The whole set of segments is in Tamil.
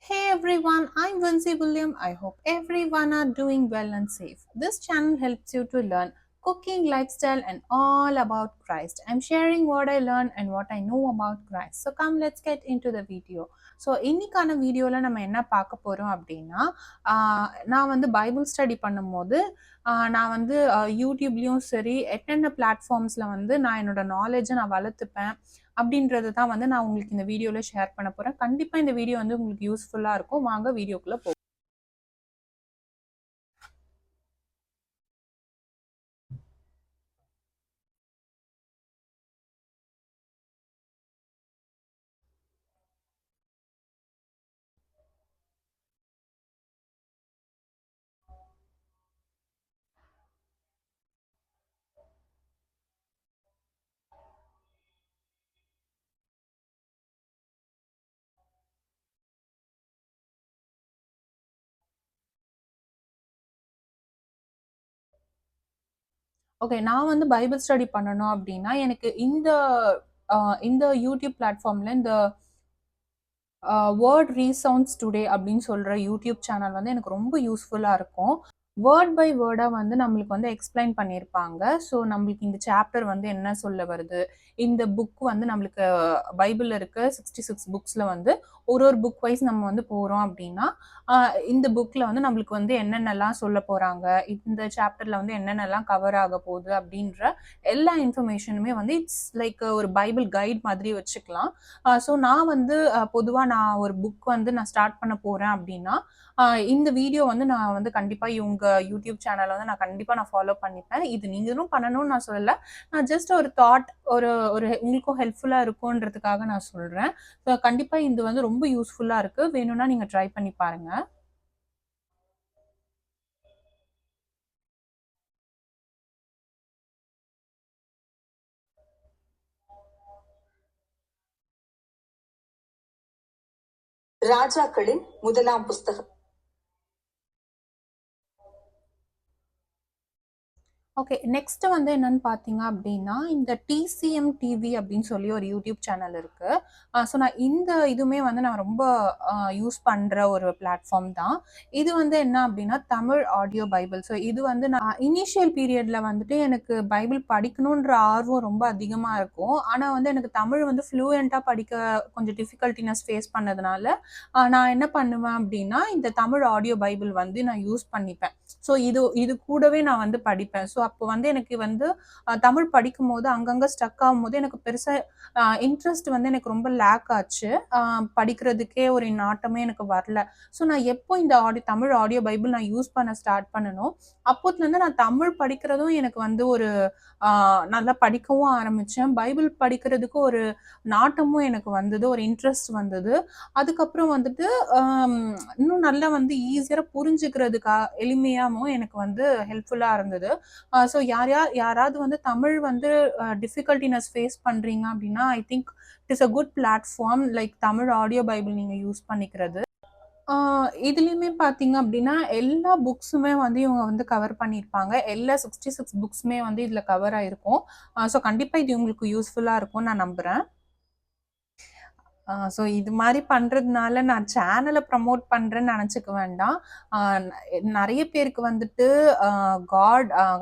Hey everyone, I'm Vincy William. I hope everyone are doing well and safe. This channel helps you to learn cooking, lifestyle, and all about Christ. I'm sharing what I learned and what I know about Christ. So come, let's get into the video. So இன்னைக்கான வீடியோவில் நம்ம என்ன பார்க்க போகிறோம் அப்படின்னா நான் வந்து பைபிள் ஸ்டடி பண்ணும்போது நான் வந்து யூடியூப்லேயும் சரி என்னென்ன பிளாட்ஃபார்ம்ஸில் வந்து நான் என்னோட நாலேஜை நான் வளர்த்துப்பேன் அப்படின்றது தான் வந்து நான் உங்களுக்கு இந்த வீடியோவில் ஷேர் பண்ண போகிறேன். கண்டிப்பாக இந்த வீடியோ வந்து உங்களுக்கு யூஸ்ஃபுல்லாக இருக்கும். வாங்க வீடியோக்குள்ளே போகும். ஓகே, நான் வந்து பைபிள் ஸ்டடி பண்ணணும் அப்படின்னா எனக்கு இந்த யூடியூப் பிளாட்ஃபார்மில் இந்த வேர்ட் ரீசவுண்ட்ஸ் டுடே அப்படின்னு சொல்கிற யூடியூப் சேனல் வந்து எனக்கு ரொம்ப யூஸ்ஃபுல்லாக இருக்கும். வேர்ட் பை வேர்டாக வந்து நம்மளுக்கு வந்து எக்ஸ்பிளைன் பண்ணியிருப்பாங்க. ஸோ நம்மளுக்கு இந்த சாப்டர் வந்து என்ன சொல்ல வருது, இந்த புக் வந்து நம்மளுக்கு பைபிளில் இருக்க 66 புக்ஸில் வந்து ஒரு புக் வைஸ் நம்ம வந்து போகிறோம் அப்படின்னா இந்த புக்கில் வந்து நம்மளுக்கு வந்து என்னென்னலாம் சொல்ல போகிறாங்க, இந்த சாப்டரில் வந்து என்னென்னலாம் கவர் ஆக போகுது அப்படின்ற எல்லா இன்ஃபர்மேஷனுமே வந்து இட்ஸ் லைக் ஒரு பைபிள் கைட் மாதிரி வச்சுக்கலாம். ஸோ நான் வந்து பொதுவாக நான் ஒரு புக் வந்து நான் ஸ்டார்ட் பண்ண போகிறேன் அப்படின்னா இந்த வீடியோ வந்து நான் வந்து கண்டிப்பாக இவங்க யூடியூப் சேனலை வந்து நான் ஃபாலோ பண்ணிப்பேன். இது நீங்களும் பண்ணணும்னு நான் சொல்லலை. நான் ஜஸ்ட் ஒரு தாட் ஒரு ஒரு உங்களுக்கும் ஹெல்ப்ஃபுல்லாக இருக்கும்ன்றதுக்காக நான் சொல்கிறேன். ஸோ கண்டிப்பாக இது வந்து ரொம்ப யூஸ்ஃபுல்லாக இருக்குது. வேணும்னா நீங்கள் ட்ரை பண்ணி பாருங்கள். ராஜாக்களின் முதலாம் புஸ்தகம். ஓகே, நெக்ஸ்ட் வந்து என்னன்னு பார்த்தீங்க அப்படின்னா இந்த டிசிஎம் டிவி அப்படின்னு சொல்லி ஒரு யூடியூப் சேனல் இருக்கு. ஸோ நான் இதுவுமே வந்து நான் ரொம்ப யூஸ் பண்ணுற ஒரு பிளாட்ஃபார்ம் தான். இது வந்து என்ன அப்படின்னா தமிழ் ஆடியோ பைபிள். ஸோ இது வந்து நான் இனிஷியல் பீரியட்ல வந்துட்டு எனக்கு பைபிள் படிக்கணுன்ற ஆர்வம் ரொம்ப அதிகமாக இருக்கும். ஆனால் வந்து எனக்கு தமிழ் வந்து ஃப்ளூயண்ட்டாக படிக்க கொஞ்சம் டிஃபிகல்ட்டினஸ் ஃபேஸ் பண்ணதுனால நான் என்ன பண்ணுவேன் அப்படின்னா இந்த தமிழ் ஆடியோ பைபிள் வந்து நான் யூஸ் பண்ணிப்பேன். ஸோ இது கூடவே நான் வந்து படிப்பேன். ஸோ அப்போ வந்து எனக்கு வந்து தமிழ் படிக்கும்போது அங்கங்கே ஸ்டக் ஆகும்போது எனக்கு பெருசாக இன்ட்ரெஸ்ட் வந்து எனக்கு ரொம்ப லேக் ஆச்சு. படிக்கிறதுக்கே ஒரு நாட்டமே எனக்கு வரல. ஸோ நான் எப்போ இந்த தமிழ் ஆடியோ பைபிள் நான் யூஸ் பண்ண ஸ்டார்ட் பண்ணணும், அப்போத்துலேருந்து நான் தமிழ் படிக்கிறதும் எனக்கு வந்து ஒரு நல்லா படிக்கவும் ஆரம்பித்தேன். பைபிள் படிக்கிறதுக்கு ஒரு நாட்டமும் எனக்கு வந்தது, ஒரு இன்ட்ரெஸ்ட் வந்தது. அதுக்கப்புறம் வந்துட்டு இன்னும் நல்லா வந்து ஈஸியாக புரிஞ்சுக்கிறதுக்கா எளிமையாகவும் எனக்கு வந்து ஹெல்ப்ஃபுல்லாக இருந்தது. ஸோ யாராவது வந்து தமிழ் வந்து டிஃபிகல்ட்டினஸ் ஃபேஸ் பண்ணுறீங்க அப்படின்னா I think it is a good platform like Tamil audio Bible நீங்கள் யூஸ் பண்ணிக்கிறது. இதுலயுமே பார்த்தீங்க அப்படின்னா, எல்லா புக்ஸுமே வந்து இவங்க வந்து கவர் பண்ணியிருப்பாங்க. எல்லா 66 புக்ஸுமே வந்து இதுல கவர் ஆயிருக்கும். ஸோ கண்டிப்பா இது உங்களுக்கு யூஸ்ஃபுல்லா இருக்கும்னு நான் நம்புறேன். ஸோ இது மாரி பண்றதுனால நான் சேனல ப்ரமோட் பண்றேன்னு நெனச்சுக்க வேண்டாம். அ நெறைய பேருக்கு வந்துட்டு அ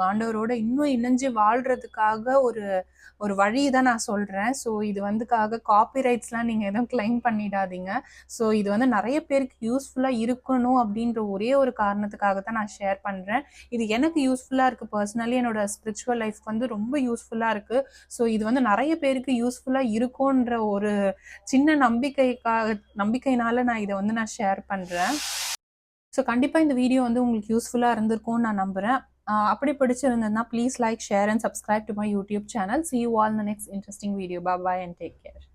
ஆண்டவரோட இன்னும் இணைஞ்சு வாழ்றதுக்காக ஒரு ஒரு வழி தான் நான் சொல்றேன். ஸோ இது வந்துக்காக காப்பிரைட்ஸ்லாம் நீங்க எதுவும் கிளைம் பண்ணிடாதீங்க. ஸோ இது வந்து நெறைய பேருக்கு யூஸ்ஃபுல்லா இருக்கணும் அப்படின்ற ஒரே ஒரு காரணத்துக்காக தான் நான் ஷேர் பண்றேன். இது எனக்கு யூஸ்ஃபுல்லா இருக்கு. பர்சனலி என்னோட ஸ்பிரிச்சுவல் லைஃப்க்கு வந்து ரொம்ப யூஸ்ஃபுல்லா இருக்கு. ஸோ இது வந்து நெறைய பேருக்கு யூஸ்ஃபுல்லா இருக்குன்ற ஒரு சின்ன நம்பிக்கையினால நான் இதை வந்து நான் ஷேர் பண்றேன். ஸோ கண்டிப்பா இந்த வீடியோ வந்து உங்களுக்கு யூஸ்ஃபுல்லா இருந்திருக்கும்னு நான் நம்புறேன். அப்படி பிடிச்சிருந்ததுன்னா please like, share and subscribe to my YouTube channel. See you all in the next interesting video. Bye bye and take care.